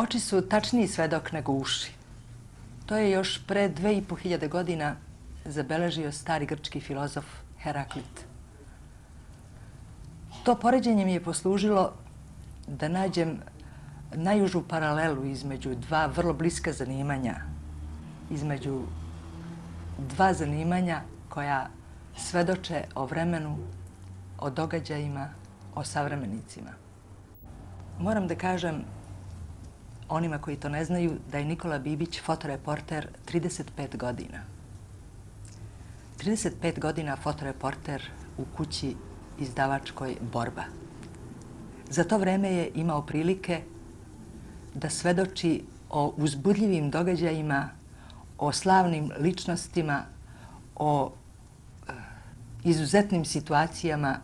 Oči su tačniji svedok nego uši. To je još pre 2500 godina zabeležio stari grčki filozof Heraklit. To poređenje mi je poslužilo da nađem najužu paralelu između dva vrlo bliska zanimanja, između dva zanimanja koja svedoče o vremenu, o događajima, o savremenicima. Moram da kažem onima koji to ne znaju da je Nikola Bibić fotoreporter 35 godina. 35 godina fotoreporter u kući izdavačkoj Borba. Za to vreme je imao prilike da svedoči o uzbudljivim događajima, o slavnim ličnostima, o izuzetnim situacijama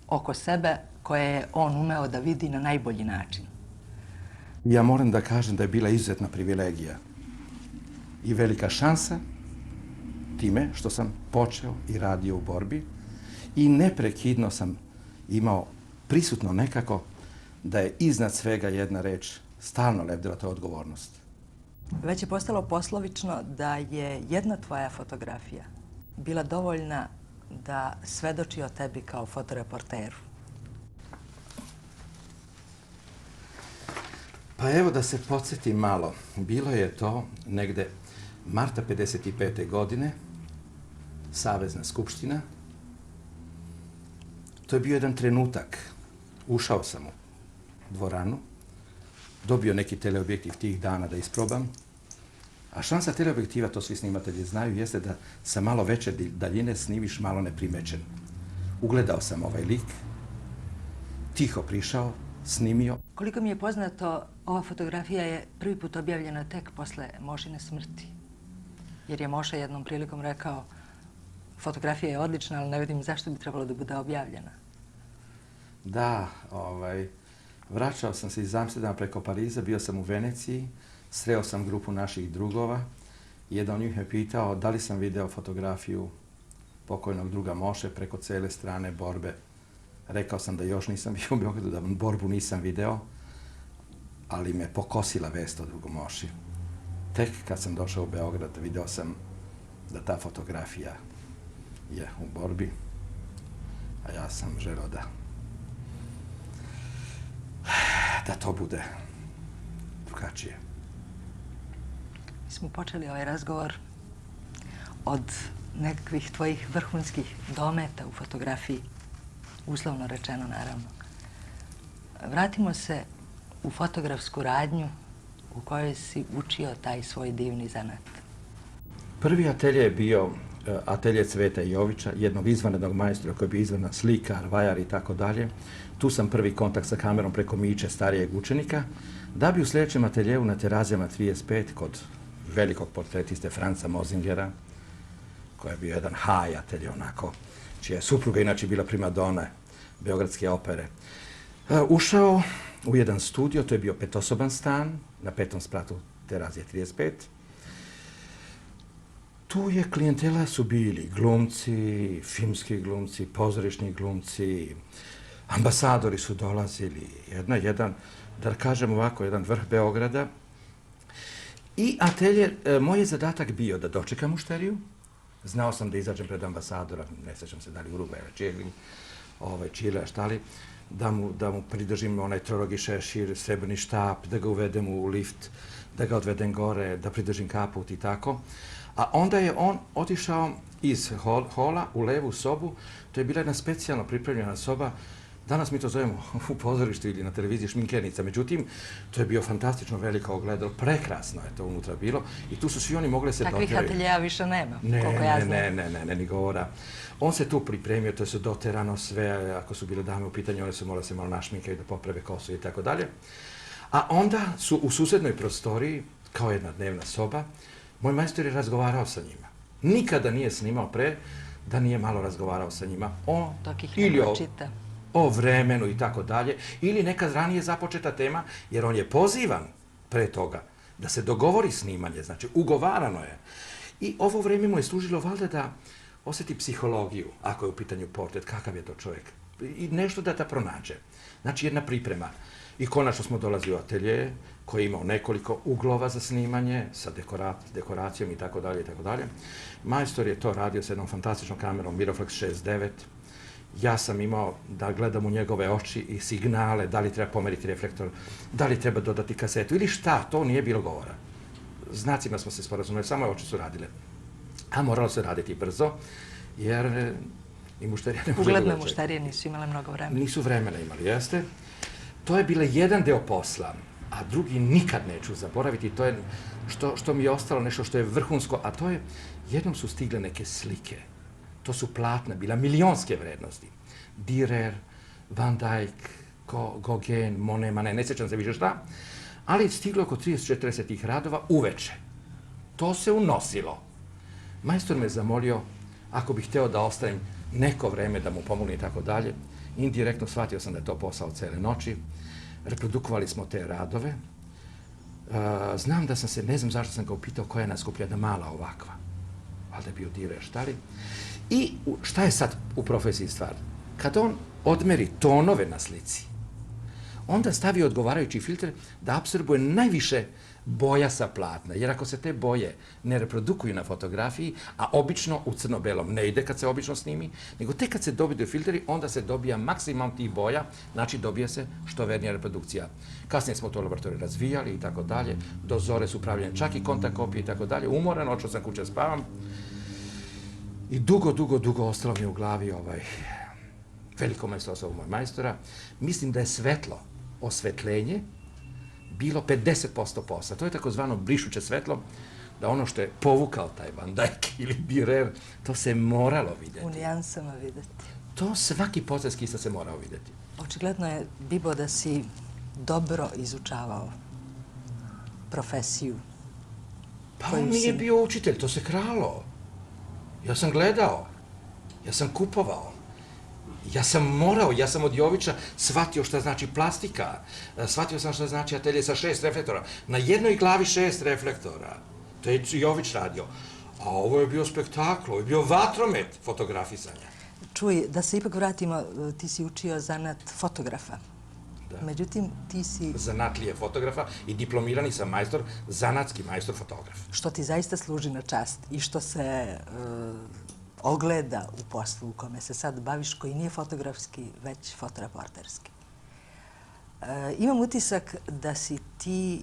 oko sebe koje je on umeo da vidi na najbolji način. Ja moram da kažem da je bila izuzetna privilegija i velika šansa time što sam počeo i radio u Borbi i neprekidno sam imao prisutno nekako da je iznad svega jedna reč stalno lebdela, to je odgovornost. Već je postalo poslovično da je jedna tvoja fotografija bila dovoljna da svedoči o tebi kao fotoreporteru. Pa evo da se podsjetim malo. Bilo je to negde marta 55. godine, Savezna skupština. To je bio jedan trenutak. Ušao sam u dvoranu, dobio neki teleobjektiv tih dana da isprobam. A šansa teleobjektiva, to svi snimatelji znaju, jeste da sa malo veće daljine snimiš malo neprimećen. Ugledao sam ovaj lik, tiho prišao, snimio. Koliko mi je poznato, ova fotografija je prvi put objavljena tek posle Mošine smrti. Jer je Moša jednom prilikom rekao, fotografija je odlična, ali ne vidim zašto bi trebalo da bude objavljena. Da, vraćao sam se iz Amsterdama preko Pariza, bio sam u Veneciji, sreo sam grupu naših drugova. Jedan od njih me pitao da li sam video fotografiju pokojnog druga Moše preko cele strane Borbe. Rekao sam da još nisam bio u Beogradu, da Borbu nisam video, ali me pokosila vest o drugom Moši. Tek kad sam došao u Beograd, video sam da ta fotografija je u Borbi, a ja sam želeo da to bude drugačije. Mi smo počeli ovaj razgovor od nekakvih tvojih vrhunskih dometa u fotografiji, uslovno rečeno naravno. Vratimo se u fotografsku radnju u kojoj si učio taj svoj divni zanat. Prvi atelje je bio atelje Cveta Jovića, jednog izvanrednog majstora koji je bio izvanredan slikar, vajar i tako dalje. Tu sam prvi kontakt sa kamerom preko Miće, starijeg učenika, da bi u sljedećem ateljevu na Terazijama 35 kod velikog portretiste Franca Mozingera, koji je bio jedan high atelje onako, čija je supruga inače bila primadona Beogradske opere. Ušao u jedan studio, to je bio petosoban stan na 5. spratu Terazije 35. Tu je klijentela su bili glumci, filmski glumci, pozorišni glumci, ambasadori su dolazili, jedan, da kažem ovako, jedan vrh Beograda. I atelje, moj je zadatak bio da dočekam mušteriju. Znao sam da izađem pred ambasadora, ne sećam se da li Urugvaja, Čile, šta li, da mu pridržim onaj trorogi šešir, srebrni štap, da ga uvedem u lift, da ga odvedem gore, da pridržim kaput i tako. A onda je on otišao iz hola u levu sobu, to je bila jedna specijalno pripremljena soba. Danas mi to zovemo u pozorištu ili na televiziji šminkernica, međutim, to je bio fantastično veliko ogledalo, prekrasno je to unutra bilo i tu su svi oni mogli se doterati. Takvih ateljeja više nema, koliko ja znam. Ne, ni govora. On se tu pripremio, to je se doterano sve, ako su bile dame u pitanju, one su morale se malo našminkaju da poprave kosu i tako dalje. A onda su u susednoj prostoriji, kao jedna dnevna soba, moj majstor je razgovarao sa njima. Nikada nije snimao pre da nije malo razgovarao sa njima o vremenu i tako dalje, ili neka ranije započeta tema, jer on je pozivan pre toga da se dogovori snimanje, znači ugovarano je. I ovo vreme mu je služilo valjda da osjeti psihologiju, ako je u pitanju portret, kakav je to čovjek, i nešto da pronađe. Znači jedna priprema. I konačno smo dolazili u atelje, koji je imao nekoliko uglova za snimanje, sa dekoracijom i tako dalje, i tako dalje. Majstor je to radio sa jednom fantastičnom kamerom Miroflex 6.9. Ja sam imao da gledam u njegove oči i signale, da li treba pomeriti reflektor, da li treba dodati kasetu ili šta, to nije bilo govora. Znacima smo se sporazumeli, samo oči su radile. A moralo se raditi brzo, jer i mušterije ne može da Ugledne mušterije nisu imale mnogo vremena. Nisu vremena imali, jeste. To je bila jedan deo posla, a drugi nikad neću zaboraviti. To je što mi je ostalo nešto što je vrhunsko, a to je, jednom su stigle neke slike. To su platna, bila milionske vrednosti. Dürer, Van Dyck, Gauguin, Monet, ne sjećam se više šta, ali stiglo oko 30-40 tih radova uveče. To se unosilo. Majstor me zamolio, ako bih hteo da ostavim neko vreme da mu pomogne i tako dalje, indirektno shvatio sam da je to posao cele noći. Reprodukovali smo te radove. Znam da sam se, ne znam zašto sam ga upitao koja je najskuplja, jedna mala ovakva. Valjda je bio Dürer, šta li? I šta je sad u profesiji stvar? Kad on odmeri tonove na slici, onda stavi odgovarajući filter da apsorbuje najviše boja sa platna. Jer ako se te boje ne reprodukuju na fotografiji, a obično u crno-belom ne ide kad se obično snimi, nego tek kad se dobiju filteri, onda se dobija maksimum tih boja, znači dobija se što vernija reprodukcija. Kasnije smo to u laboratoriju razvijali i tako dalje, do zore su pravljene čak i kontakt kopije i tako dalje. Umoran, odšao sam kuće spavam i dugo ostalo mi je u glavi veliko majstorstvo moj majstora. Mislim da je svetlo, osvetljenje, bilo 50% posla. To je takozvano brišuće svetlo, da ono što je povukao taj Van Dyck ili Dürer, to se moralo vidjeti. U nijansama vidjeti. To svaki potez skisa se morao vidjeti. Očigledno je, Bibo, da si dobro izučavao profesiju. Pa on nije bio učitelj, to se kralo. Ja sam gledao, ja sam kupovao. Ja sam morao, ja sam od Jovića shvatio šta znači plastika, shvatio sam šta znači atelje sa 6 reflektora. Na jednoj glavi 6 reflektora. To je Jović radio. A ovo je bio spektakl, ovo je bio vatromet fotografisanja. Čuj, da se ipak vratimo, ti si učio zanat fotografa. Da. Međutim, ti si... Zanatlije fotografa i diplomirani sam majstor, zanatski majstor fotograf. Što ti zaista služi na čast i što se ogleda u poslu u kome se sad baviš, koji nije fotografski, već fotoreporterski. Imam utisak da si ti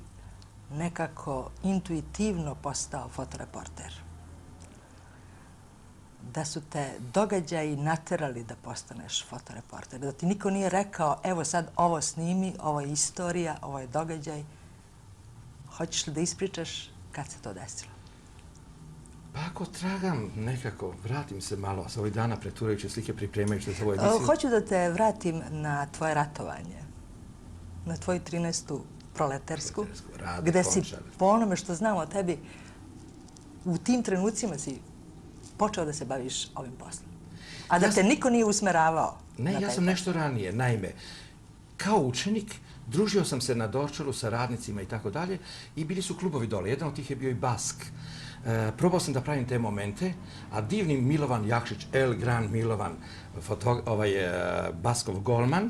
nekako intuitivno postao fotoreporter. Da su te događaji naterali da postaneš fotoreporter. Da ti niko nije rekao, evo sad ovo snimi, ovo je istorija, ovo je događaj. Hoćeš li da ispričaš kad se to desilo? Pa ako tragam nekako, vratim se malo sa ovih dana preturajući slike pripremajući za ovu ediciju. Hoću da te vratim na tvoje ratovanje, na tvoju 13. proletersku, gde si, po onome što znam o tebi, u tim trenucima si počeo da se baviš ovim poslom. A da te niko nije usmeravao. Ne, ja sam nešto ranije. Naime, kao učenik družio sam se na Dorčalu sa radnicima i tako dalje i bili su klubovi dole. Jedan od tih je bio i Bask. Probao sam da pravim te momente, a divni Milovan Jakšić, El Gran Milovan, Baskov golman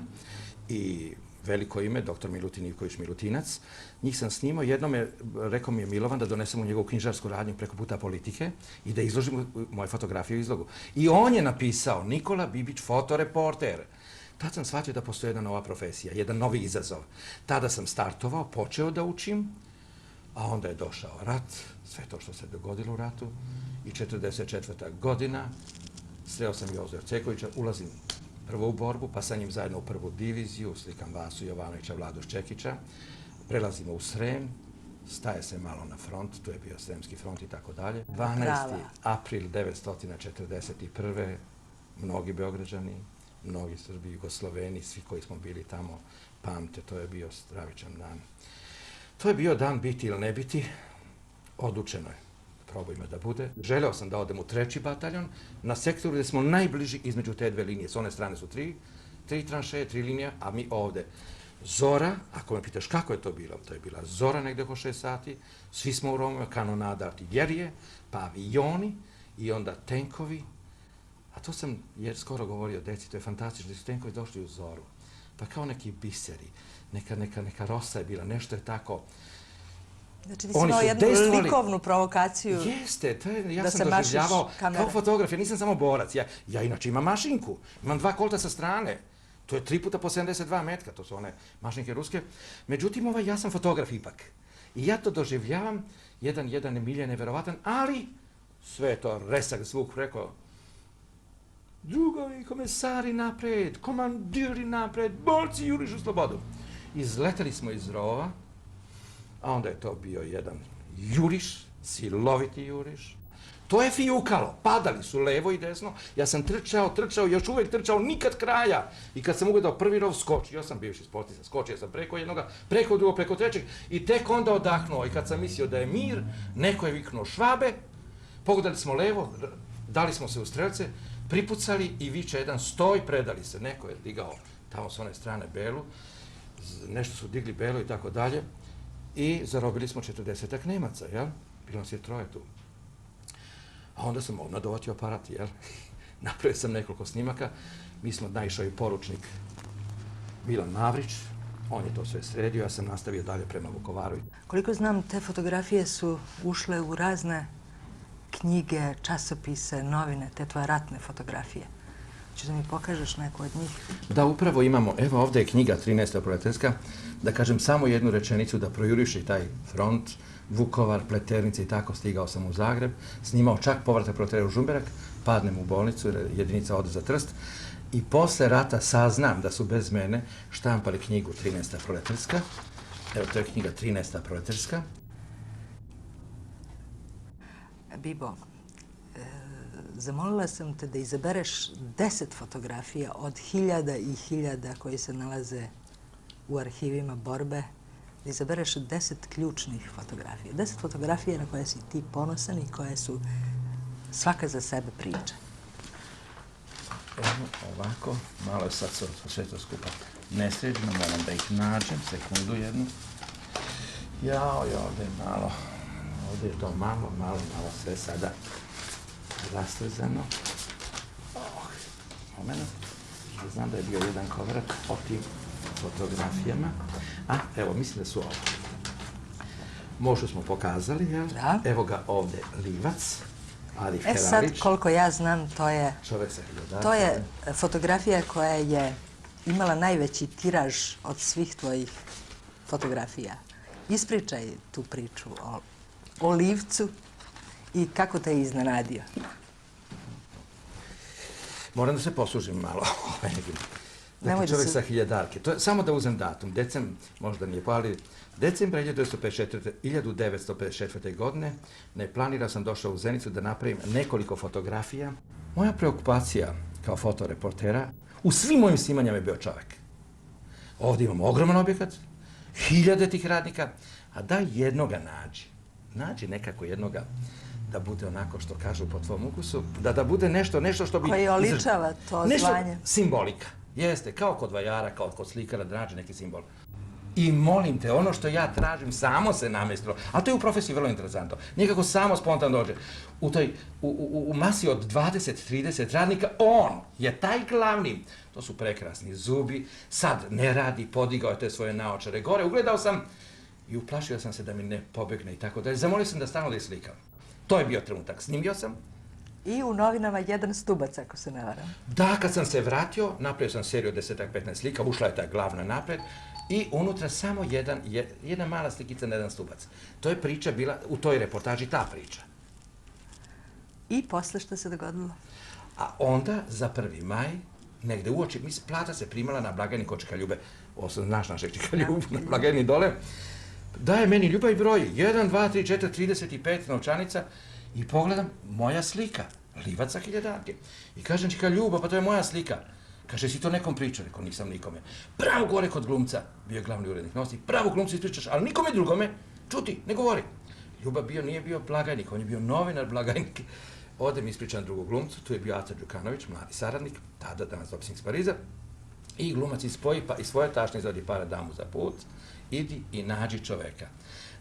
i veliko ime, dr. Milutin Ivković Milutinac. Njih sam snimao. Jednom rekao mi je Milovan da donesem u njegovu knjižarsku radnju preko puta politike i da izložim moje fotografije u izlogu. I on je napisao Nikola Bibić, fotoreporter. Tad sam shvatio da postoji jedna nova profesija, jedan novi izazov. Tada sam startovao, počeo da učim, a onda je došao rat, sve to što se dogodilo u ratu i 44. godina sreo sam Jozu Ercekovića, ulazim prvo u borbu, pa sa njim zajedno u prvu diviziju, slikam Vasu Jovanovića, Vladu Ščekića, prelazimo u Srem, staje se malo na front, tu je bio Sremski front i tako dalje. 12. april 1941. Mnogi Beograđani, mnogi Srbi, Jugosloveni, svi koji smo bili tamo pamte, to je bio stravičan dan. To je bio dan biti ili ne biti, odlučeno je. Probajmo da bude. Želeo sam da odem u 3. bataljon, na sektoru gdje smo najbliži između te dve linije. S one strane su tri tranšeje, 3 linije, a mi ovde. Zora, ako me pitaš kako je to bilo, to je bila zora negde oko 6 sati, svi smo u rovima, kanonada artiljerije, pa avioni i onda tenkovi. A to sam skoro govorio deci, to je fantastično, da su tenkovi došli u zoru. pa kao neki biseri, neka rosa je bila, nešto je tako. Znači, ti si imao jednu likovnu provokaciju. Jeste, ja sam doživljavao kao fotograf, ja nisam samo borac, ja inače imam mašinku, imam 2 kolta sa strane, to je 3 puta po 72 metka, to su one mašinke ruske, međutim, ja sam fotograf ipak. I ja to doživljavam, jedan milje neverovatan, ali sve je to resak zvuk, rekao, drugovi, komesari napred, komandiri napred, borci juriš u slobodu. Izleteli smo iz rova, a onda je to bio jedan juriš, siloviti juriš. To je fijukalo, padali su levo i desno, ja sam trčao, još uvijek trčao, nikad kraja. I kad sam ugledao prvi rov, skočio sam, bivši sportista, skočio sam preko jednoga, preko drugog, preko trećeg i tek onda odahnuo. I kad sam mislio da je mir, neko je viknuo Švabe, pogledali smo levo, dali smo se u strelce, pripucali i viče jedan stoj, predali se. Neko je digao tamo s one strane belu, nešto su digli belu i tako dalje. I zarobili smo 40-ak Nemaca, jel? Bilo nas je 3 tu. A onda sam odmah dovatio aparat, jel? Napravio sam nekoliko snimaka. Mi smo naišao i poručnik Milan Mavrić. On je to sve sredio, ja sam nastavio dalje prema Vukovaru. Koliko znam, te fotografije su ušle u razne knjige, časopise, novine, te tvoje ratne fotografije. Hoćeš da mi pokažeš neku od njih? Da, upravo imamo, evo ovdje je knjiga 13. proletarska, da kažem samo jednu rečenicu da projuriši taj front, Vukovar, Pleternice i tako, stigao sam u Zagreb, snimao čak povratak proletera u Žumberak, padnem u bolnicu, jedinica ode za Trst i posle rata saznam da su bez mene štampali knjigu 13. proletarska. Evo, to je knjiga 13. proletarska. Bibo, zamolila sam te da izabereš 10 fotografija od hiljada i hiljada koji se nalaze u arhivima borbe, da izabereš 10 ključnih fotografija. 10 fotografija na koje si ti ponosan i koje su svaka za sebe priča. Evo ovako, malo je sad sve to skupa nesređeno, moram da ih nađem, sekundu jednu. Jao, ovdje je malo, ovdje je to malo sve sada rastrzano. Moment, znam da je bio jedan kovrat o tim fotografijama. A, evo, mislim da su ovo. Možda smo pokazali, jel? Da. Evo ga ovdje Livac, Arif Heralić. Sad, koliko ja znam, to je fotografija koja je imala najveći tiraž od svih tvojih fotografija. Ispričaj tu priču o Livcu i kako te je iznenadio. Moram da se poslužim malo. Dakle, čovjek sa hiljadarke. Samo da uzem datum. Možda nije ali decembra 1954. godine neplanirano sam došao u Zenicu da napravim nekoliko fotografija. Moja preokupacija kao fotoreportera u svim mojim snimanjama je bio čovjek. Ovdje imam ogroman objekat, hiljade tih radnika, a daj jednoga nađi. Nađi nekako jednoga da bude onako što kažu po tvom ukusu, da bude nešto što bi... Koji oličava to zvanje. Nešto simbolika. Jeste, kao kod vajara, kao kod slikara, da nađe neki simbol. I molim te, ono što ja tražim samo se namestilo, a to je u profesiji vrlo interesantno, nikako samo spontano dođe. U masi od 20-30 radnika, on je taj glavni. To su prekrasni zubi, sad ne radi, podigao je te svoje naočare gore, ugledao sam i uplašio sam se da mi ne pobegne i tako dalje. Zamolio sam da stalno da je slikam. To je bio trenutak, snimio sam. I u novinama jedan stubac, ako se ne varam. Da, kad sam se vratio, napravio sam seriju 10-15 slika, ušla je ta glavna napred i unutra samo jedna mala slikica na jedan stubac. To je priča bila, u toj reportaži ta priča. I posle što se dogodilo? A onda, za 1. maj, negde uoči, plata se primala na blagajni kod Čika Ljube, znaš našeg Čika Ljubu, na blagajni dole, daje meni Ljubav broj, 1, 2, 3, 4, 35 novčanica i pogledam, moja slika, Livac sa hiljadarke. I kažem Čika Ljuba, pa to je moja slika. Kaže, si to nekom pričao? Rekao, nisam nikome. Pravo gore kod glumca, bio je glavni urednik Novosti, pravo glumca ispričaš, ali nikome drugome, čuti, ne govori. Ljubav nije bio blagajnik, on je bio novinar blagajnik. Odem ispričan drugog glumcu, tu je bio Aca Đukanović, mladi saradnik, tada danas dopisnik iz Pariza. I glumac ispoji, pa i svoje tašne izvadi para damu za put, idi i nađi čoveka.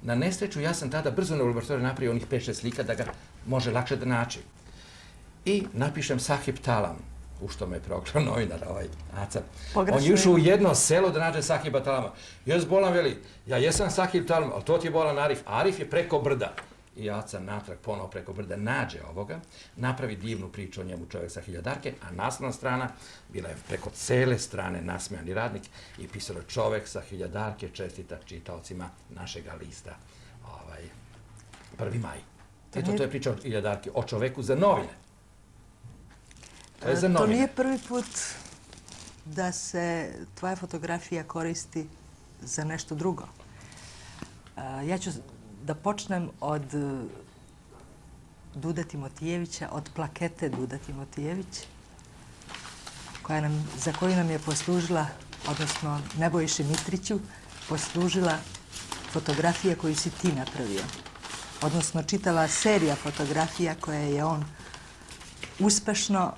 Na nesreću, ja sam tada brzo na laboratoriju napravio onih 5-6 slika da ga može lakše da naći. I napišem Sahib Talam, u što me proklao novinar, Aca. Pogrešno On je išao u jedno selo da nađe Sahib Batalama. Jes bolan, veli, ja jesam Sahib Batalama, ali to ti je bolan Arif. Arif je preko brda. I Aca natrag ponovo preko brda nađe ovoga, napravi divnu priču o njemu, čovjek sa hiljadarke, a naslovna strana bila je preko cele strane nasmejani radnik i pisalo čovjek sa hiljadarke čestita čitaocima našega lista. 1. maj. Eto, to je priča o hiljadarke, o čoveku za novine. To je za novine. To nije prvi put da se tvoja fotografija koristi za nešto drugo. Ja ću da počnem od Duda Timotijevića, od plakete Duda Timotijević, za koju nam je poslužila, odnosno Nebojši Mitriću, poslužila fotografija koju si ti napravio. Odnosno čitava serija fotografija koje je on uspešno,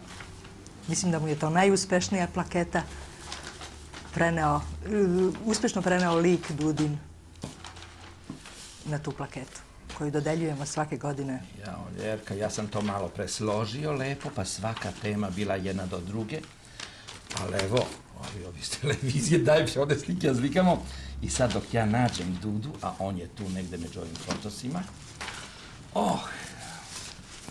mislim da mu je to najuspešnija plaketa, uspešno preneo lik Dudin na tu plaketu koju dodeljujemo svake godine. Jerka, ja sam to malo presložio lepo, pa svaka tema bila jedna do druge. Ali evo, ovi s televizije, daj mi ovdje slike, ja zlikamo. I sad dok ja nađem Dudu, a on je tu negde među ovim fotosima,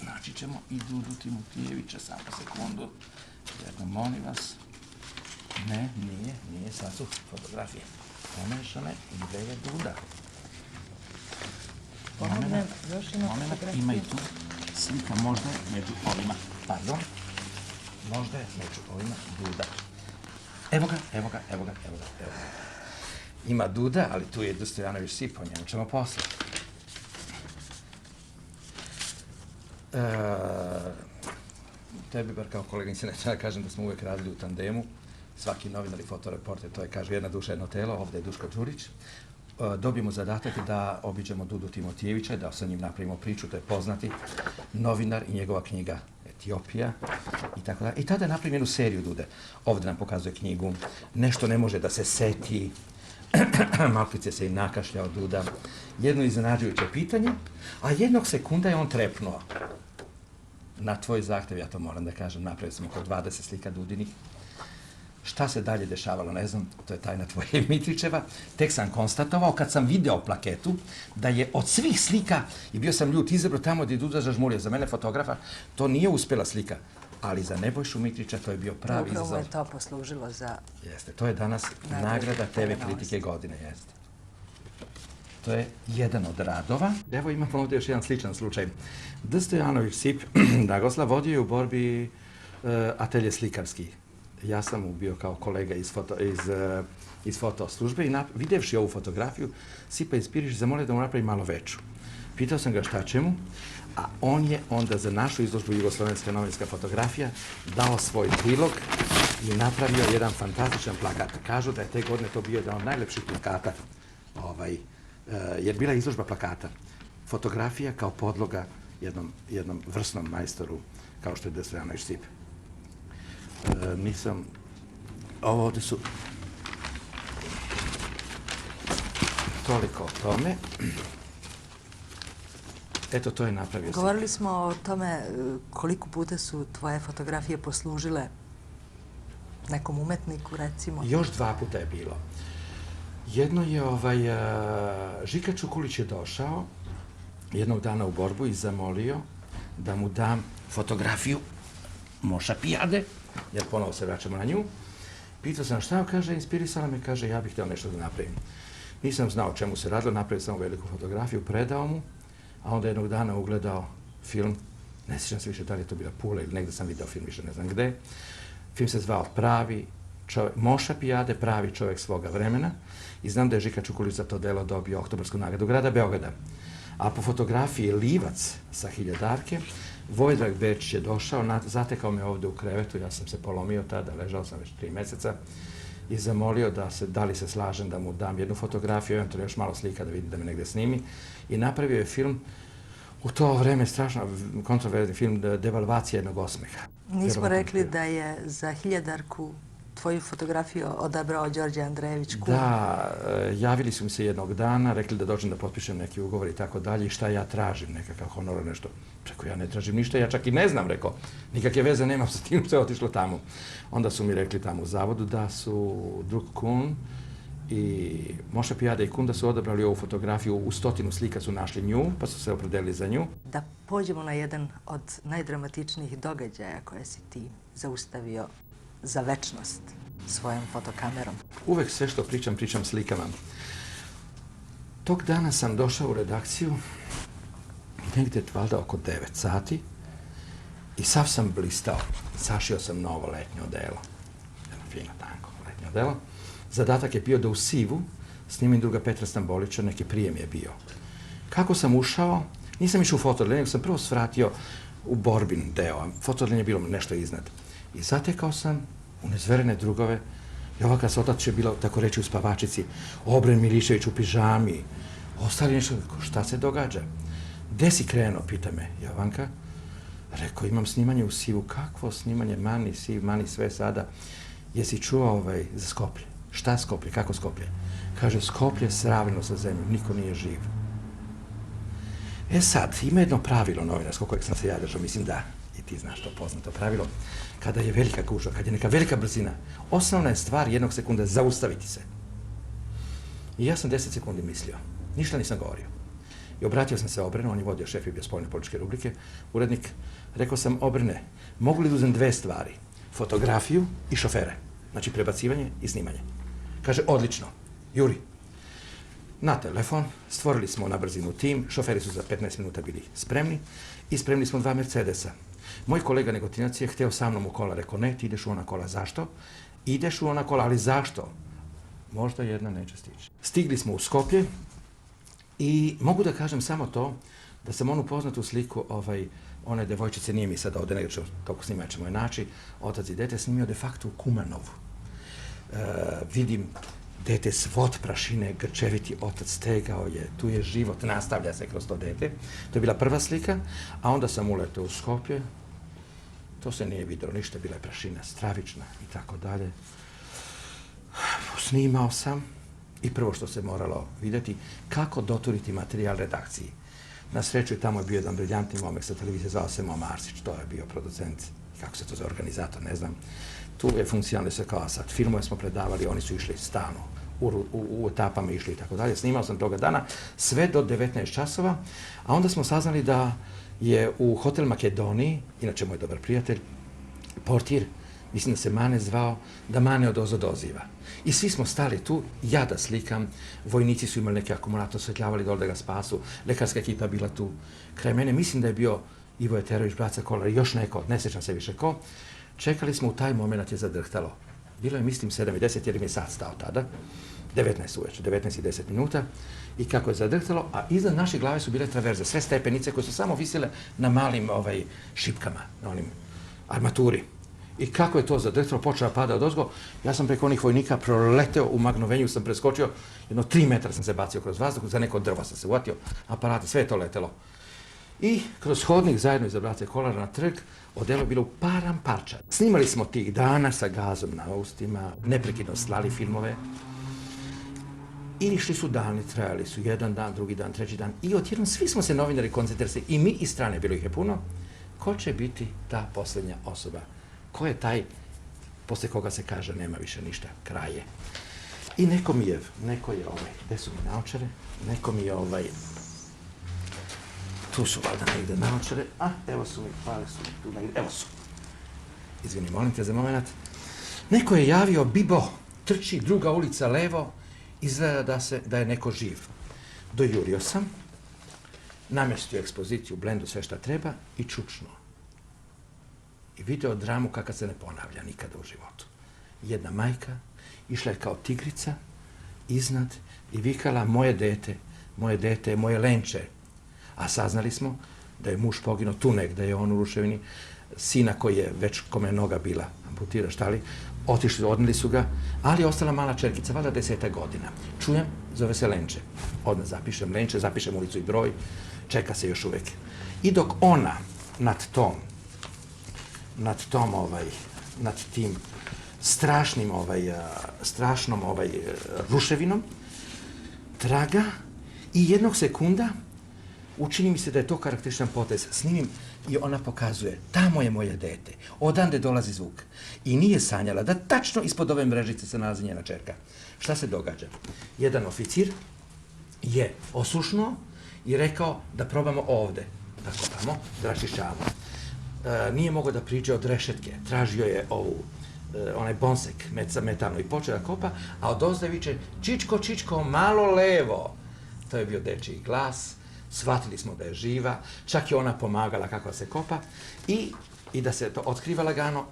naći ćemo i Dudu Timotijevića, samo sekundu. Jerno, molim vas. Ne, nije, sad su fotografije pomešane i gde je Duda? Ima i tu slika, možda je među ovima, pardon, možda je među ovima Duda. Evo ga. Ima Duda, ali tu je Dostojanović Sip, o njemu ćemo posle. Tebi, bar kao koleginice, neću da kažem da smo uvijek radili u tandemu. Svaki novinar i fotoreporter, to je, kaže, jedna duša, jedno telo, ovdje je Duško Đurić. Dobijemo zadatak da obiđemo Dudu Timotijevića i da sa njim napravimo priču, to je poznati novinar i njegova knjiga Etiopija i tako da. I tada napravimo jednu seriju Dude. Ovdje nam pokazuje knjigu, nešto ne može da se seti, malkice se i nakašljao Duda, jedno iznenađujuće pitanje, a jednog sekunda je on trepnuo. Na tvoj zahtev, ja to moram da kažem, napravili smo oko 20 slika Dudinih. Šta se dalje dešavalo, ne znam, to je tajna tvoje Mitričeva. Tek sam konstatovao, kad sam video plaketu, da je od svih slika, i bio sam ljut, izabrao tamo gdje je Duda zažmulio, za mene fotografa, to nije uspjela slika. Ali za Nebojšu Mitrića to je bio pravi izazov. Upravo je to poslužilo za... Jeste, to je danas nagrada TV kritike godine, jeste. To je jedan od radova. Evo imamo ovdje još jedan sličan slučaj. Dostojanović Sip, Dragoslav, vodio je u borbi atelje slikarski. Ja sam bio kao kolega iz fotoslužbe i vidjevši ovu fotografiju, Sipa Inspiriš zamolio da mu napravi malo veću. Pitao sam ga šta će mu, a on je onda za našu izložbu Jugoslovenska novinska fotografija dao svoj prilog i napravio jedan fantastičan plakat. Kažu da je te godine to bio jedan od najlepših plakata, jer bila je izložba plakata. Fotografija kao podloga jednom vrsnom majstoru kao što je Dostojanović Sip. Ovo ovdje su toliko o tome. Eto, to je napravio. Govorili smo o tome koliko puta su tvoje fotografije poslužile nekom umetniku, recimo. Još 2 puta je bilo. Jedno je Žika Čukulić je došao jednog dana u borbu i zamolio da mu dam fotografiju Moša Pijade, jer ponovo se vraćamo na nju. Pitao sam šta, kaže, inspirisala me, kaže, ja bih htio nešto da napravim. Nisam znao o čemu se radilo, napravio sam veliku fotografiju, predao mu, a onda jednog dana ugledao film, ne sjećam se više da li je to bila Pula ili negdje sam video film, više ne znam gde. Film se zvao Moša Pijade, pravi čovjek svoga vremena i znam da je Žika Čukulić za to delo dobio Oktobarsku nagradu grada Beograda. A po fotografiji Livac sa Hiljadarke, Vojdrag Bečić je došao, zatekao me ovdje u krevetu, ja sam se polomio tada, ležao sam već 3 mjeseca i zamolio da li se slažem da mu dam jednu fotografiju, eventualno još malo slika da vidi da me negdje snimi. I napravio je film, u to vreme strašno kontroverzni film, Devalvacija jednog osmeha. Nismo rekli da je za Hiljadarku tvoju fotografiju odabrao Đorđe Andrejević Kun. Da, javili su mi se jednog dana, rekli da dođem da potpišem neki ugovor i tako dalje i šta ja tražim, nekakav honor, nešto. Rekao, ja ne tražim ništa, ja čak i ne znam, rekao, nikakve veze nemam sa tim što je otišlo tamo. Onda su mi rekli tamo u zavodu da su drug Kun i Moša Pijada i Kun da su odabrali ovu fotografiju, u 100 slika su našli nju, pa su se opredelili za nju. Da pođemo na jedan od najdramatičnijih događaja koje si ti zaustavio za večnost svojom fotokamerom. Uvek sve što pričam slikama. Tog dana sam došao u redakciju, negdje valjda oko 9 sati i sav sam blistao. Sašio sam novo letnje odelo. Jedno fino, tanko letnje odelo. Zadatak je bio da u Sivu snimim druga Petra Stambolića, neki prijem je bio. Kako sam ušao, nisam išao u fotodelje, nego sam prvo svratio u borbin deo. Fotodelje je bilo nešto iznad. I zatekao sam u nezverene drugove. Jovaka Sotač je bila, tako reći, u spavačici. Obren Milišević u pižami. Ostali nešto, šta se događa? Gde si krenuo, pita me Jovanka. Rekao, imam snimanje u Sivu. Kakvo snimanje? Mani, Siv, mani, sve sada. Jesi čuo za Skoplje? Šta Skoplje? Kako Skoplje? Kaže, Skoplje sravnilo sa zemljom, niko nije živ. E sad, ima jedno pravilo novinarsko kojeg sam se ja držao, mislim da i ti znaš to poznato pravilo. Kada je velika gužva, kad je neka velika brzina, osnovna je stvar jednog sekunda zaustaviti se. I ja sam 10 sekundi mislio, ništa nisam govorio. I obratio sam se Obrenu, on je vodio, šef je bio spoljne političke rubrike, urednik. Rekao sam, Obrene, mogu li da uzem 2 stvari? Fotografiju i šofere. Znači prebacivanje i snimanje. Kaže, odlično, Juri. Na telefon, stvorili smo na brzinu tim, šoferi su za 15 minuta bili spremni i spremili smo 2 Mercedesa. Moj kolega Negotinac je hteo sa mnom u kola, rekao, ne, ti ideš u ona kola, zašto? Ideš u ona kola, ali zašto? Možda jedna neće stići. Stigli smo u Skoplje i mogu da kažem samo to, da sam onu poznatu sliku one devojčice, nije mi sada ovdje, nego ću toko snimat ćemo je naći, otac i dete, snimio de facto u Kumanovu. Vidim dete svod prašine, grčeviti otac stegao je, tu je život, nastavlja se kroz to dete. To je bila prva slika, a onda sam uletao u Skopje. To se nije vidjelo ništa, bila je prašina stravična i tako dalje. Snimao sam i prvo što se moralo vidjeti, kako doturiti materijal redakciji. Na sreću i tamo je bio jedan briljantni momak sa televizije, zvao se Mo Marsić, to je bio producent, kako se to zove, organizator, ne znam. Tu je funkcionalno se kao sad. Filmove smo predavali, oni su išli stalno, u etapama išli i tako dalje. Snimao sam toga dana sve do 19 časova, a onda smo saznali da je u Hotel Makedoniji, inače moj dobar prijatelj, portir, mislim da se Mane zvao, da Mane odozdo doziva. I svi smo stali tu, ja da slikam, vojnici su imali neki akumulator, osvetljavali dole da ga spasu, lekarska ekipa bila tu. Kraj mene, mislim da je bio Ivo Eterović, Braca Kolar i još neko, ne sjećam se više ko. Čekali smo, u taj moment je zadrhtalo. Bilo je, mislim, 7:10 jer mi je sat stao tada, 19 uveče, 19:10 minuta. I kako je zadrhtalo, a iznad naše glave su bile traverze, sve stepenice koje su samo visile na malim šipkama, na onim armaturi. I kako je to zadrhtalo, počeo pada odozgo, ja sam preko onih vojnika proleteo u magnovenju, sam preskočio, jedno 3 metra sam se bacio kroz vazduh, za neko drvo sam se uvatio, aparate, sve je to letelo. I kroz hodnik zajedno iza Brace Kolara na trg, odelo je bilo u param parča. Snimali smo tih dana sa gazom na ustima, neprekidno slali filmove. I išli su dani, trajali su jedan dan, drugi dan, treći dan. I odjednom svi smo se novinari koncentrisali, i mi i strane, bilo ih je puno. Ko će biti ta posljednja osoba? Ko je taj, posle koga se kaže nema više ništa, kraj je. I neko je, gde su mi naočare? Neko mi je tu su valjda negde naočare, a evo su mi, pale su mi tu negde, evo su. Izvini, molim te za moment. Neko je javio, Bibo, trči, druga ulica levo, izgleda da je neko živ. Dojurio sam, namestio ekspoziciju, blendu, sve šta treba i čučno. I video dramu kakva se ne ponavlja nikada u životu. Jedna majka išla je kao tigrica iznad i vikala moje dete, moje lenče. A saznali smo da je muž poginuo tu negde, je on u ruševini, sina koji je već kome noga bila amputira, štali, otišli, odneli su ga, ali je ostala mala čerkica, valjda 10 godina. Čujem, zove se Lenče. Odmah zapišem Lenče, zapišem ulicu i broj, čeka se još uvek. I dok ona nad tim strašnom ruševinom, traga i jednog sekunda učini mi se da je to karakterističan potez. Snimim i ona pokazuje, tamo je moje dete, odande dolazi zvuk. I nije sanjala da tačno ispod ove mrežice se nalazi njena čerka. Šta se događa? Jedan oficir je osušnuo i rekao da probamo ovde, da kopamo, da raščišćavamo. Nije mogao da priđe od rešetke, tražio je onaj bonsek metalno i počeo da kopa, a od ozda viče, Čičko, Čičko, malo levo. To je bio dečiji glas, shvatili smo da je živa, čak je ona pomagala kako se kopa i da se to otkriva lagano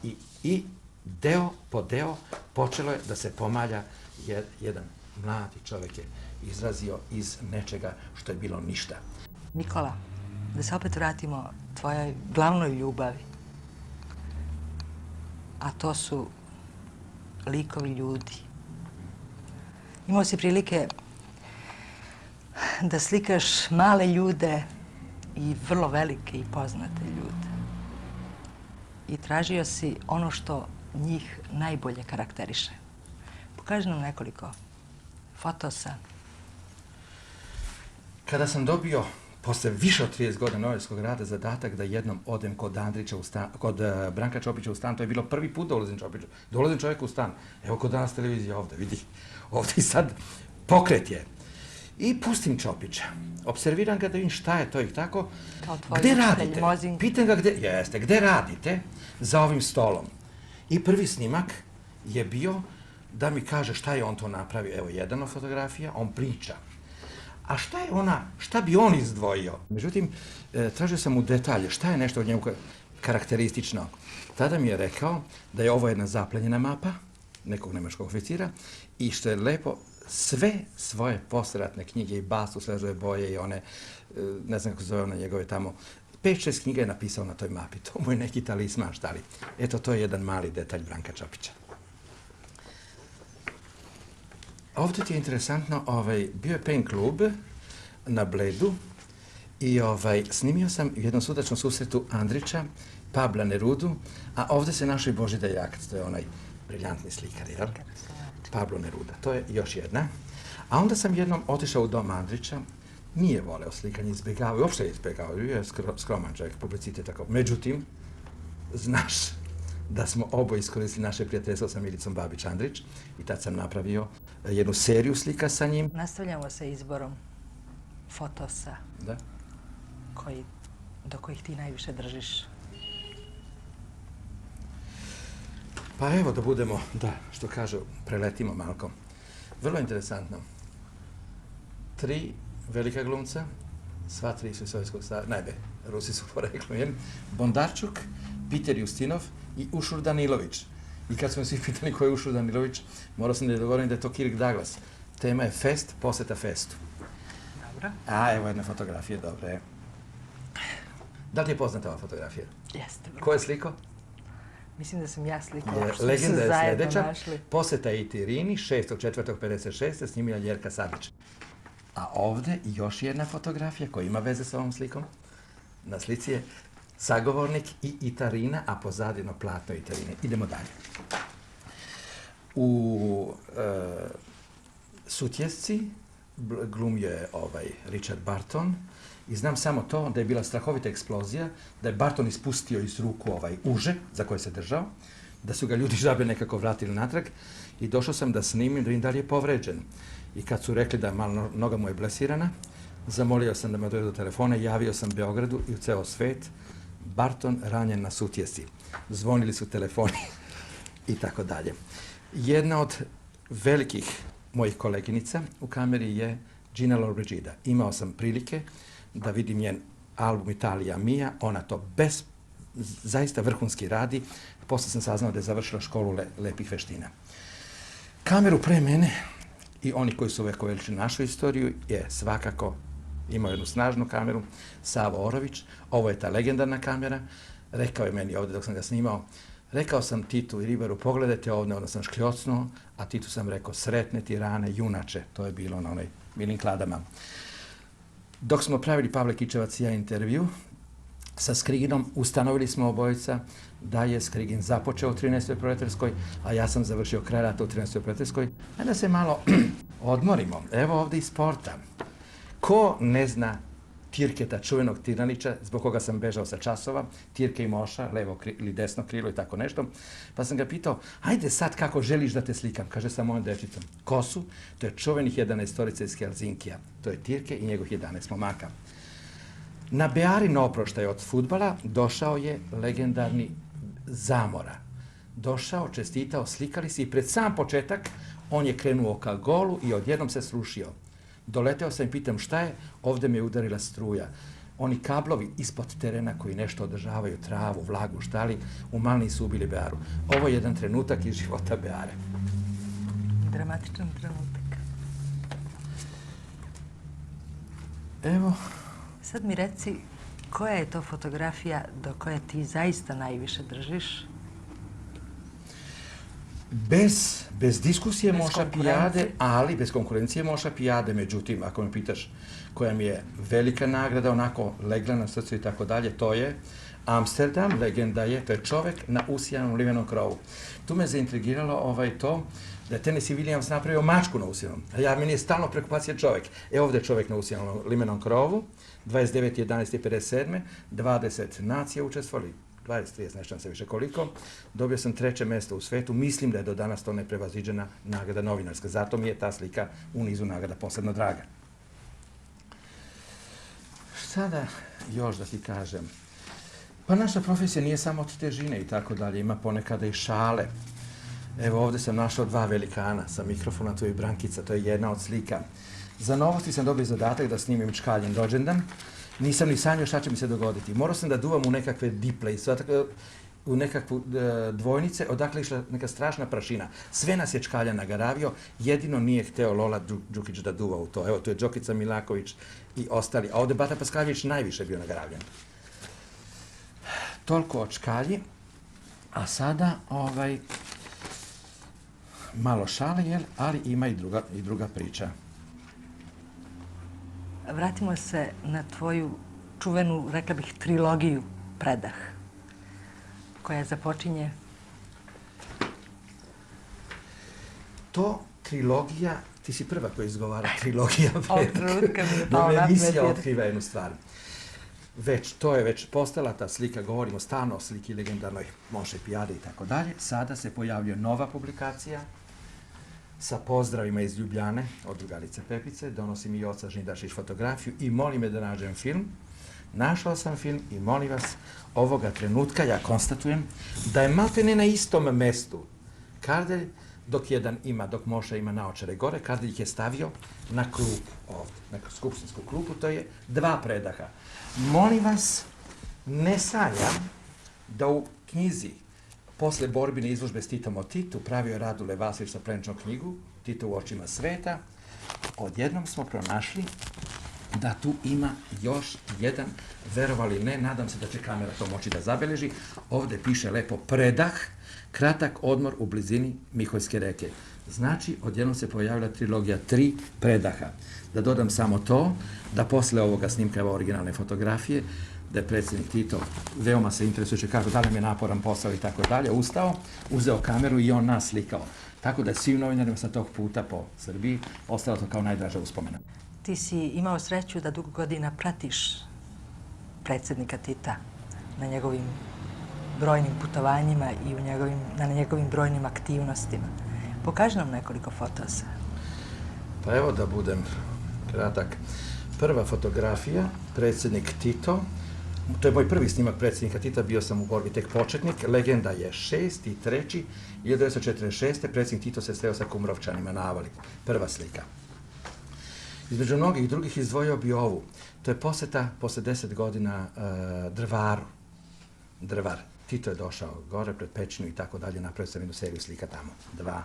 i deo po deo počelo je da se pomalja jedan mladi čovjek je izrazio iz nečega što je bilo ništa. Nikola, da se opet vratimo tvojoj glavnoj ljubavi, a to su likovi ljudi. Imao si prilike da slikaš male ljude i vrlo velike i poznate ljude. I tražio si ono što njih najbolje karakteriše. Pokaži nam nekoliko fotosa. Kada sam dobio, posle više od 30 godina novinarskog rada, zadatak da jednom odem kod Branka Čopića u stan, to je bilo prvi put dolazim čovjeku u stan. Evo kod danas televizija ovde, vidi, ovde i sad pokret je. I pustim Čopića. Observiram ga da vidim šta je to i tako. Gde radite? Pitam ga gde radite za ovim stolom. I prvi snimak je bio da mi kaže šta je on to napravio. Evo jedna fotografija, on priča. A šta bi on izdvojio? Međutim, tražio sam mu detalje, šta je nešto od njemu karakteristično. Tada mi je rekao da je ovo jedna zaplenjena mapa nekog nemačkog oficira i što je lepo, sve svoje posleratne knjige i Bastu, Sležove boje i one, ne znam kako se zove one njegove tamo, 5-6 knjiga je napisao na toj mapi. To mu je neki talisman, šta li. Eto, to je jedan mali detalj Branka Čopića. Ovdje ti je interesantno, bio je pen klub na Bledu i snimio sam u jednom sudačnom susretu Andrića, Pabla Nerudu, a ovdje se našao i Božidar Jakac, to je onaj briljantni slikar, jel? Pablo Neruda, to je još jedna. A onda sam jednom otišao u dom Andrića, nije voleo slikanje, izbjegavao, uopšte je izbjegavao, bio je skroman čovjek, publicitet tako. Međutim, znaš da smo oboje iskoristili naše prijateljstvo sa Milicom Babić-Andrić i tad sam napravio jednu seriju slika sa njim. Nastavljamo sa izborom fotosa do kojih ti najviše držiš. Pa evo da budemo, što kažu, preletimo malko. Vrlo interesantno. 3 velika glumca, sva 3 su iz Sovjetskog saveza, najbe, Rusi su poreklom, Bondarčuk, Peter Justinov i Ušur Danilović. I kad smo svi pitali ko je Ušur Danilović, morao sam da dogovorim da je to Kirk Douglas. Tema je fest, poseta festu. Dobro. A, evo jedna fotografija, dobro je. Da li ti je poznata ova fotografija? Jeste. Ko je sliko? Mislim da sam ja slikao. Legenda je sljedeća. Poseta Itirini, 6.4.56. snimila Ljerka Savić. A ovdje još jedna fotografija koja ima veze sa ovom slikom. Na slici je sagovornik i Itarina, a pozadino platno Itarine. Idemo dalje. U Sutjesci glumio je Richard Barton i znam samo to da je bila strahovita eksplozija, da je Barton ispustio iz ruku uže za koje se držao, da su ga ljudi žabe nekako vratili natrag i došao sam da snimim, da vidim da li je povređen. I kad su rekli da malo noga mu je blesirana, zamolio sam da me dođe do telefona, javio sam Beogradu i u ceo svet, Barton ranjen na Sutjesci. Zvonili su telefoni i tako dalje. Jedna od velikih mojih koleginica u kameri je Gina Lollobrigida. Imao sam prilike da vidim njen album Italija Mia, ona to zaista vrhunski radi. Posle sam saznao da je završila školu lepih veština. Kameru pre mene i oni koji su uvekovečili našu istoriju je svakako imao jednu snažnu kameru, Savo Orović. Ovo je ta legendarna kamera. Rekao je meni ovdje dok sam ga snimao, rekao sam Titu i Ribaru, pogledajte ovdje, onda sam škljocnuo, a Titu sam rekao, sretne ti rane, junače. To je bilo na onoj milim kladama. Dok smo pravili Pavle Kičevac i ja intervju, sa Skriginom ustanovili smo obojica da je Skrigin započeo u 13. proletarskoj, a ja sam završio kraj rata u 13. proletarskoj. Da se malo odmorimo. Evo ovdje iz sporta. Ko ne zna Tirketa, čuvenog tiranića, zbog koga sam bežao sa časova, Tirke i Moša, levo ili desno krilo i tako nešto. Pa sam ga pitao, ajde sad kako želiš da te slikam, kaže sa mojom dečicom. Ko su? To je čuvenih 11 iz Helsinkija. To je Tirke i njegov 11 momaka. Na Bearin oproštaj od fudbala došao je legendarni Zamora. Došao, čestitao, slikali se i pred sam početak on je krenuo ka golu i odjednom se srušio. Doleteo sam i pitam šta je, ovdje me je udarila struja. Oni kablovi ispod terena koji nešto održavaju, travu, vlagu, štali, u Malni su ubili Bearu. Ovo je jedan trenutak iz života Beare. Dramatičan trenutak. Evo. Sad mi reci, koja je to fotografija do koje ti zaista najviše držiš? Bez diskusije Moša Pijade, ali bez konkurencije Moša Pijade. Međutim, ako me pitaš koja mi je velika nagrada, onako legla na srcu i tako dalje, to je Amsterdam, legenda je, to je čovek na usijanom limenom krovu. Tu me zaintrigiralo to da je Tennessee Williams napravio mačku na usijanom. A meni je stalno preokupacija čovek. Ovdje je čovek na usijanom limenom krovu, 29.11.57. 20 nacija učestvovali. 20-30, nešto se više koliko. Dobio sam 3. mjesto u svetu. Mislim da je do danas to neprevaziđena nagrada novinarska. Zato mi je ta slika u nizu nagrada posebno draga. Šta da još da ti kažem? Pa naša profesija nije samo od težine i tako dalje. Ima ponekada i šale. Evo ovdje sam našao 2 velikana sa mikrofona, to je Brankica, to je jedna od slika. Za novosti sam dobio zadatak da snimim Čkaljin rođendan. Nisam ni sanjao šta će mi se dogoditi. Morao sam da duvam u nekakve diple, u nekakvu dvojnice, odakle išla neka strašna prašina. Sve nas je Čkalja nagaravio, jedino nije hteo Lola Đukić da duva u to. Evo, tu je Đokica Milaković i ostali. A ovdje Bata Paskaljević najviše bio nagaravljen. Toliko o Čkalji. A sada, malo šale, ali ima i druga priča. Vratimo se na tvoju čuvenu, rekla bih, trilogiju Predah, koja započinje. To trilogija, ti si prva koja izgovara trilogija Predah. Ovog trenutka mi je pao na pamet. Emisija otkriva jednu stvar. To je već postala ta slika, govorimo stalno o sliki legendarnoj Moše Pijade i tako dalje. Sada se pojavljuje nova publikacija sa pozdravima iz Ljubljane od drugarice Pepice. Donosi mi i oca Žnidašić fotografiju i moli me da nađem film. Našao sam film i molim vas, ovoga trenutka ja konstatujem da je maltene na istom mestu Kardelj, dok Moša ima naočare gore, Kardelj ih je stavio na klupu ovdje, na skupštinsku klupu, to je 2 predaha. Molim vas, ne sanjam da u knjizi posle borbine izložbe s Titom o Titu pravio Radule Vasić sa plenčnom knjigu, Tito u očima sveta. Odjednom smo pronašli da tu ima još jedan, verovali ne, nadam se da će kamera to moći da zabeleži. Ovdje piše lepo Predah, kratak odmor u blizini Miholjske reke. Znači, odjednom se pojavila trilogija 3 predaha. Da dodam samo to, da posle ovoga snimka, evo originalne fotografije, da je predsjednik Tito veoma se interesujući kako da li mi je naporan posao i tako dalje, ustao, uzeo kameru i on nas slikao. Tako da svim novinarima sa tog puta po Srbiji ostalo to kao najdraža uspomena. Ti si imao sreću da dugo godina pratiš predsjednika Tita na njegovim brojnim putovanjima i na njegovim brojnim aktivnostima. Pokaži nam nekoliko fotosa. Pa evo da budem kratak. Prva fotografija, predsjednik Tito. To je moj prvi snimak predsjednika Tita, bio sam u borbi tek početnik. Legenda je 6.3. 1946. Predsjednik Tito se sreo sa Kumrovčanima na Avali. Prva slika. Između mnogih drugih izdvojio bi ovu. To je posjeta posle 10 godina Drvaru. Drvar. Tito je došao gore pred pećinu i tako dalje, napravio sam jednu seriju slika tamo. 2.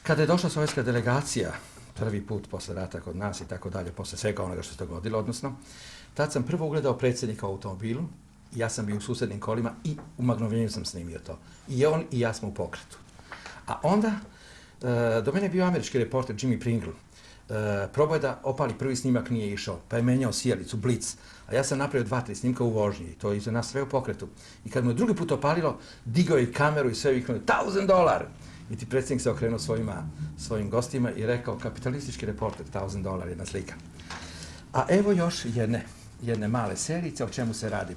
Kada je došla sovjetska delegacija, prvi put posle rata kod nas i tako dalje, posle svega onoga što se dogodilo, odnosno, tad sam prvo ugledao predsjednika u automobilu, ja sam bio u susednim kolima i u magnovenju sam snimio to. I on i ja smo u pokretu. A onda, do mene je bio američki reporter Jimmy Pringle. probao je da opali prvi snimak, nije išao, pa je menjao sjelicu, blic. A ja sam napravio 2-3 snimka u vožnji i to je iza nas sve u pokretu. I kad mu je drugi put opalilo, digao je i kameru i sve viknuo, $1,000! I ti predsjednik se okrenuo svojim gostima i rekao, kapitalistički reporter, $1,000, jedna slika. A evo još jedne male serice, o čemu se radi.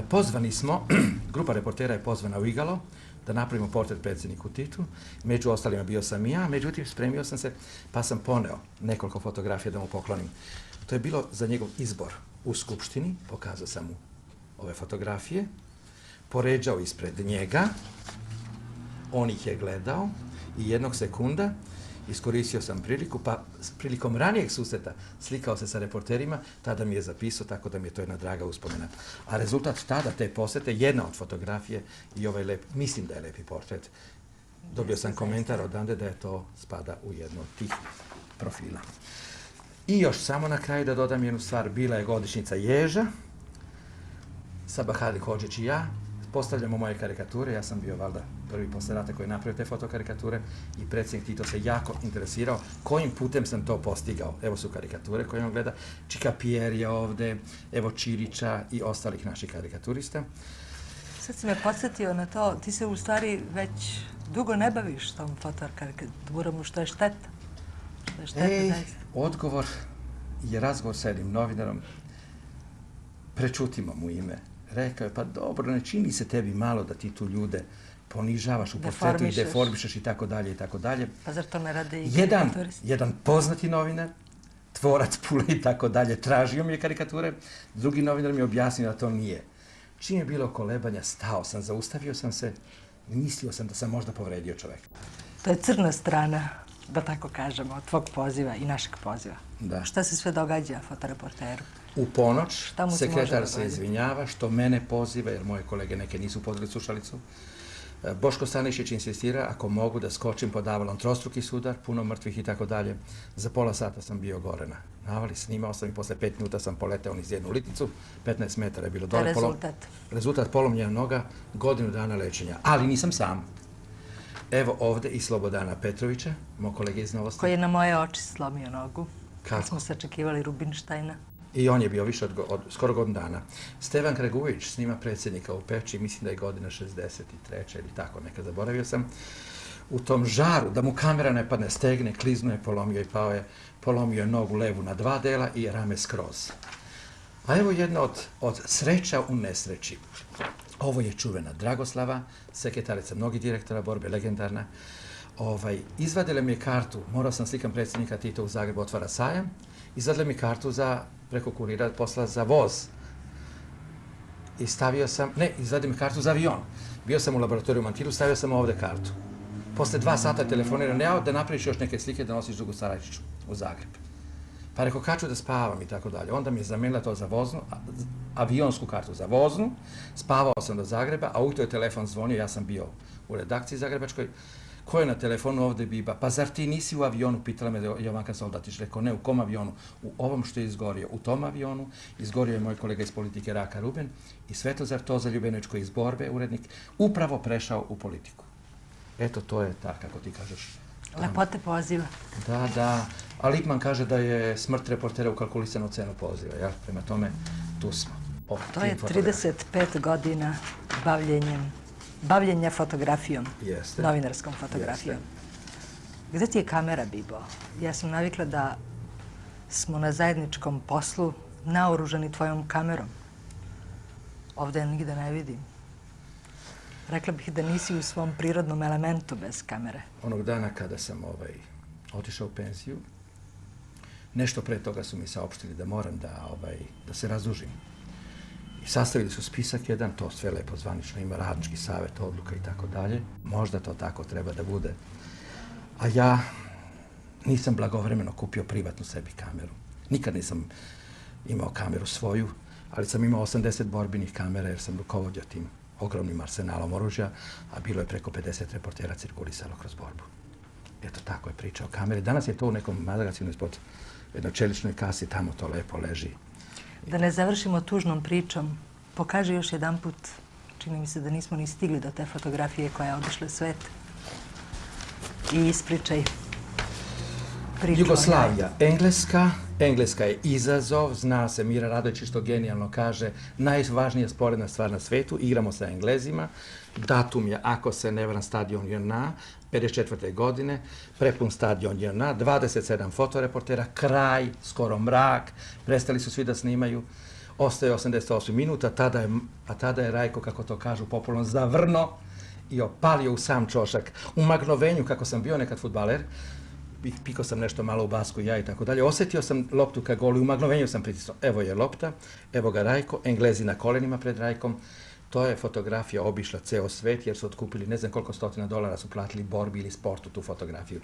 Pozvani smo, grupa reportera je pozvana u Igalo, da napravimo portret predsjedniku Titu. Među ostalima bio sam i ja, međutim spremio sam se pa sam poneo nekoliko fotografija da mu poklonim. To je bilo za njegov izbor u Skupštini, pokazao sam mu ove fotografije, poređao ispred njega, on ih je gledao i jednog sekunda iskoristio sam priliku, pa prilikom ranijeg susreta slikao se sa reporterima, tada mi je zapisao, tako da mi je to jedna draga uspomena. A rezultat tada te posete, jedna od fotografije i ovaj mislim da je lepi portret. Dobio sam komentar odande da je to spada u jedno od tih profila. I još samo na kraju da dodam jednu stvar, bila je godišnjica Ježa, Sabahali Hodžić i ja, postavljamo moje karikature, ja sam bio valjda prvi posle rata koji je napravio te fotokarikature i predsjednik Tito se jako interesirao kojim putem sam to postigao. Evo su karikature koje on gleda, Čika Pijer je ovde, evo Čirića i ostalih naših karikaturista. Sad si me podsjetio na to, ti se u stvari već dugo ne baviš tom fotokarikaturom, što je šteta. Odgovor je razgovor sa jednim novinarom, prečutimo mu ime. Rekao je, pa dobro, ne čini se tebi malo da ti tu ljude ponižavaš u portretu i deformišeš i tako dalje i tako dalje. Pa zar to ne rade i karikaturisti? Jedan poznati novinar, tvorac Pule i tako dalje, tražio mi je karikature, drugi novinar mi je objasnio da to nije. Čim je bilo kolebanja, stao sam, zaustavio sam se, mislio sam da sam možda povredio čoveka. To je crna strana, da tako kažemo, tvog poziva i našeg poziva. Da. Šta se sve događa fotoreporteru? U ponoć sekretar se izvinjava što mene poziva, jer moje kolege neke nisu podali slušalicu. Boško Stanišić insistira ako mogu da skočim pod avalon, trostruki sudar, puno mrtvih i tako dalje. Za pola sata sam bio gore na navali, snimao sam i posle 5 minuta sam poleteo niz jednu liticu, 15 metara je bilo dole. Rezultat? Rezultat polomljena noga, godinu dana lečenja, ali nisam sam. Evo ovde i Slobodana Petrovića, moj kolega iz Novosti. Koji je na moje oči slomio nogu. Kako? Kad smo sačekivali Rubinštajna. I on je bio više od skoro godinu dana. Stevan Kragujević snima predsjednika u Peći, mislim da je godina 63. ili tako, neka zaboravio sam. U tom žaru, da mu kamera ne padne, stegne, kliznuo je, polomio i pao je, polomio je nogu levu na 2 dela i rame skroz. A evo jedna od sreća u nesreći. Ovo je čuvena Dragoslava, sekretarica mnogih direktora borbe, legendarna. Izvadila mi je kartu, morao sam slikam predsjednika Tito u Zagrebu, otvara sajam, izvadila mi kartu preko kurira posla za voz. I izvadio mi kartu za avion. Bio sam u laboratoriju u Mantilu, stavio sam ovde kartu. Posle 2 sata telefoniram, da napraviš još neke slike da nosiš Dugu Sarajčiću u Zagreb. Pa rekao, kad ću da spavam i tako dalje. Onda mi je zamenila to za voznu, avionsku kartu za voznu, spavao sam do Zagreba, a ujutro je telefon zvonio, ja sam bio u redakciji zagrebačkoj. Ko je na telefonu ovde biba? Pa zar ti nisi u avionu? Pitala me Jovanka Soldatić. Rekao, ne, u kom avionu? U ovom što je izgorio. U tom avionu izgorio je moj kolega iz politike Raka Ruben i Svetozar Toza Ljubenović koji je iz borbe, urednik, upravo prešao u politiku. Eto, to je tako, kako ti kažeš. Lepote poziva. Da. A Lipman kaže da je smrt reportera ukalkulisana u cenu poziva. Ja, prema tome, tu smo. To je 35 godina bavljenja fotografijom, novinarskom fotografijom. Gde ti je kamera, Bibo? Ja sam navikla da smo na zajedničkom poslu naoružani tvojom kamerom. Ovde je nigde ne vidim. Rekla bih da nisi u svom prirodnom elementu bez kamere. Onog dana kada sam otišao u penziju, nešto pre toga su mi saopštili da moram da se razdužim. I sastavili su spisak jedan, to sve lepo zvanično ima, radnički savjet, odluka i tako dalje. Možda to tako treba da bude. A ja nisam blagovremeno kupio privatnu sebi kameru. Nikad nisam imao kameru svoju, ali sam imao 80 borbenih kamera jer sam rukovodio tim ogromnim arsenalom oružja, a bilo je preko 50 reportera cirkulisalo kroz borbu. Eto, tako je priča o kameri. Danas je to u nekom magazinu ispod jednoj čeličnoj kasi, tamo to lepo leži. Da ne završimo tužnom pričom, pokaži još jedan put, čini mi se da nismo ni stigli do te fotografije koja je obišla svet. I ispričaj. priču. Jugoslavija, Engleska je izazov, zna se, Mira Radović isto genijalno kaže, najvažnija sporedna stvar na svetu, igramo sa Englezima, datum je, ako se ne varam, stadion JNA, 54. godine, prepun stadion JNA, 27 fotoreportera, kraj, skoro mrak, prestali su svi da snimaju, ostaje 88 minuta, tada je Rajko, kako to kažu popularno, zavrno i opalio u sam čošak. U magnovenju, kako sam bio nekad fudbaler, pikao sam nešto malo u basku, ja i tako dalje. Osjetio sam loptu ka golu i u magnovenju sam pritisnuo. Evo je lopta, evo ga Rajko, Englezi na kolenima pred Rajkom. To je fotografija obišla ceo svet jer su otkupili ne znam koliko $100 su platili borbi ili sportu tu fotografiju.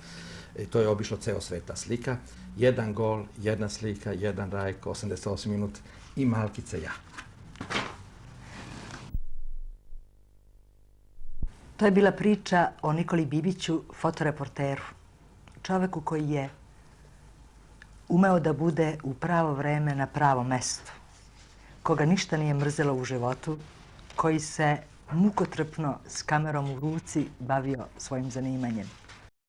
To je obišlo ceo svet ta slika. Jedan gol, jedna slika, jedan Rajko, 88 minut i malkice ja. To je bila priča o Nikoli Bibiću, fotoreporteru. Čoveku koji je umeo da bude u pravo vreme na pravom mestu. Koga ništa nije mrzelo u životu, koji se mukotrpno s kamerom u ruci bavio svojim zanimanjem.